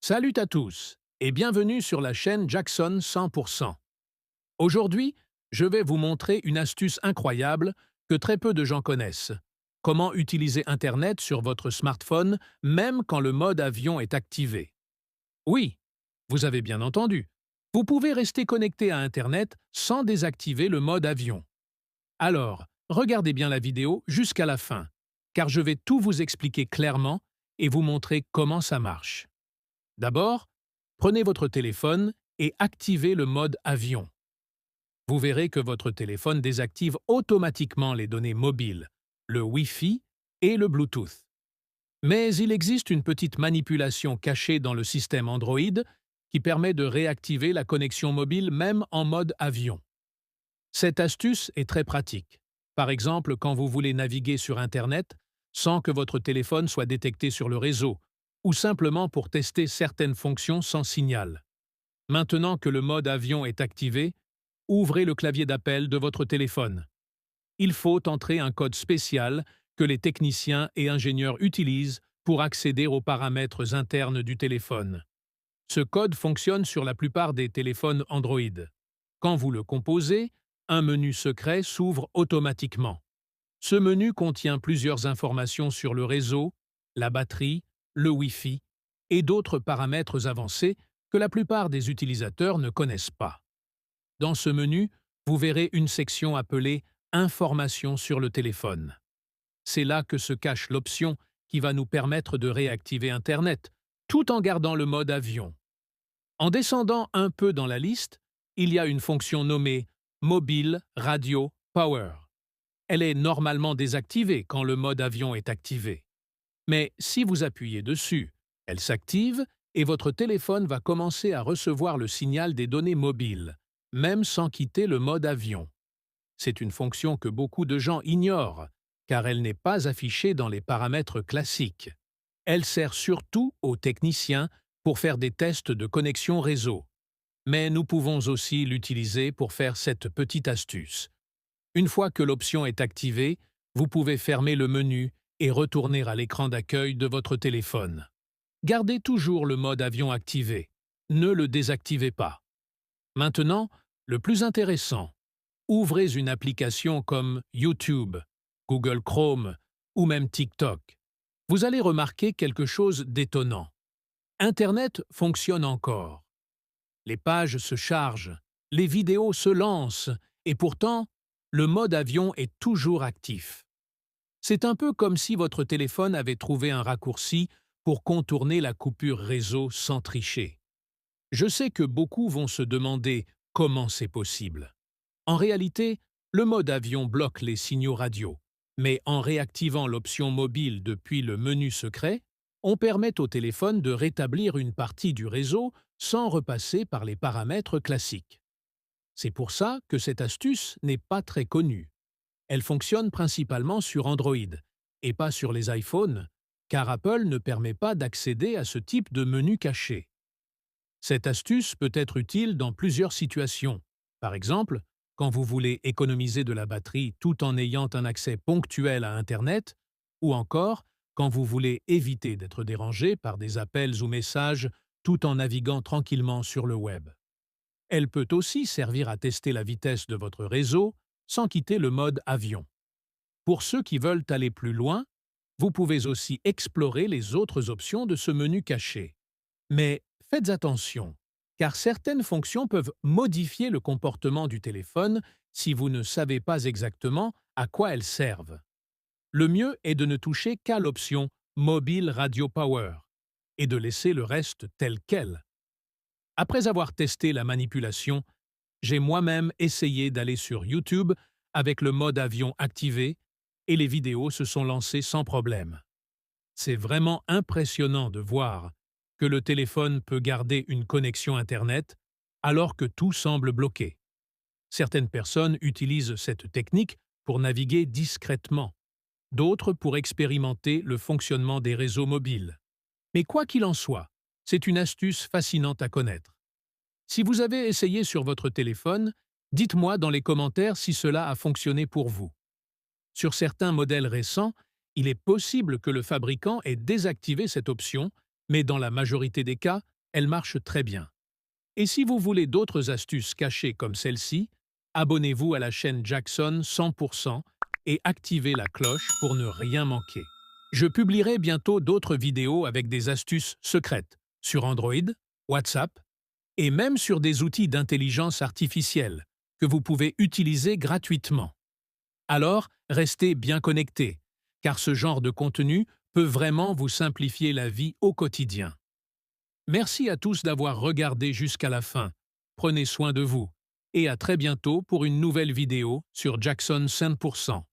Salut à tous et bienvenue sur la chaîne Jackson 100%. Aujourd'hui, je vais vous montrer une astuce incroyable que très peu de gens connaissent. Comment utiliser Internet sur votre smartphone même quand le mode avion est activé. Oui, vous avez bien entendu. Vous pouvez rester connecté à Internet sans désactiver le mode avion. Alors, regardez bien la vidéo jusqu'à la fin, car je vais tout vous expliquer clairement et vous montrer comment ça marche. D'abord, prenez votre téléphone et activez le mode avion. Vous verrez que votre téléphone désactive automatiquement les données mobiles, le Wi-Fi et le Bluetooth. Mais il existe une petite manipulation cachée dans le système Android qui permet de réactiver la connexion mobile même en mode avion. Cette astuce est très pratique. Par exemple, quand vous voulez naviguer sur Internet sans que votre téléphone soit détecté sur le réseau, ou simplement pour tester certaines fonctions sans signal. Maintenant que le mode avion est activé, ouvrez le clavier d'appel de votre téléphone. Il faut entrer un code spécial que les techniciens et ingénieurs utilisent pour accéder aux paramètres internes du téléphone. Ce code fonctionne sur la plupart des téléphones Android. Quand vous le composez, un menu secret s'ouvre automatiquement. Ce menu contient plusieurs informations sur le réseau, la batterie, le Wi-Fi et d'autres paramètres avancés que la plupart des utilisateurs ne connaissent pas. Dans ce menu, vous verrez une section appelée « Informations sur le téléphone ». C'est là que se cache l'option qui va nous permettre de réactiver Internet, tout en gardant le mode avion. En descendant un peu dans la liste, il y a une fonction nommée « Mobile Radio Power ». Elle est normalement désactivée quand le mode avion est activé. Mais si vous appuyez dessus, elle s'active et votre téléphone va commencer à recevoir le signal des données mobiles, même sans quitter le mode avion. C'est une fonction que beaucoup de gens ignorent, car elle n'est pas affichée dans les paramètres classiques. Elle sert surtout aux techniciens pour faire des tests de connexion réseau. Mais nous pouvons aussi l'utiliser pour faire cette petite astuce. Une fois que l'option est activée, vous pouvez fermer le menu et retourner à l'écran d'accueil de votre téléphone. Gardez toujours le mode avion activé. Ne le désactivez pas. Maintenant, le plus intéressant. Ouvrez une application comme YouTube, Google Chrome ou même TikTok. Vous allez remarquer quelque chose d'étonnant. Internet fonctionne encore. Les pages se chargent, les vidéos se lancent et pourtant, le mode avion est toujours actif. C'est un peu comme si votre téléphone avait trouvé un raccourci pour contourner la coupure réseau sans tricher. Je sais que beaucoup vont se demander comment c'est possible. En réalité, le mode avion bloque les signaux radio, mais en réactivant l'option mobile depuis le menu secret, on permet au téléphone de rétablir une partie du réseau sans repasser par les paramètres classiques. C'est pour ça que cette astuce n'est pas très connue. Elle fonctionne principalement sur Android, et pas sur les iPhones, car Apple ne permet pas d'accéder à ce type de menu caché. Cette astuce peut être utile dans plusieurs situations. Par exemple, quand vous voulez économiser de la batterie tout en ayant un accès ponctuel à Internet, ou encore quand vous voulez éviter d'être dérangé par des appels ou messages tout en naviguant tranquillement sur le web. Elle peut aussi servir à tester la vitesse de votre réseau sans quitter le mode avion. Pour ceux qui veulent aller plus loin, vous pouvez aussi explorer les autres options de ce menu caché. Mais faites attention, car certaines fonctions peuvent modifier le comportement du téléphone si vous ne savez pas exactement à quoi elles servent. Le mieux est de ne toucher qu'à l'option Mobile Radio Power et de laisser le reste tel quel. Après avoir testé la manipulation, j'ai moi-même essayé d'aller sur YouTube avec le mode avion activé et les vidéos se sont lancées sans problème. C'est vraiment impressionnant de voir que le téléphone peut garder une connexion Internet alors que tout semble bloqué. Certaines personnes utilisent cette technique pour naviguer discrètement, d'autres pour expérimenter le fonctionnement des réseaux mobiles. Mais quoi qu'il en soit, c'est une astuce fascinante à connaître. Si vous avez essayé sur votre téléphone, dites-moi dans les commentaires si cela a fonctionné pour vous. Sur certains modèles récents, il est possible que le fabricant ait désactivé cette option, mais dans la majorité des cas, elle marche très bien. Et si vous voulez d'autres astuces cachées comme celle-ci, abonnez-vous à la chaîne Jackson 100% et activez la cloche pour ne rien manquer. Je publierai bientôt d'autres vidéos avec des astuces secrètes sur Android, WhatsApp et même sur des outils d'intelligence artificielle que vous pouvez utiliser gratuitement. Alors, restez bien connectés, car ce genre de contenu peut vraiment vous simplifier la vie au quotidien. Merci à tous d'avoir regardé jusqu'à la fin. Prenez soin de vous et à très bientôt pour une nouvelle vidéo sur Jackson 100%.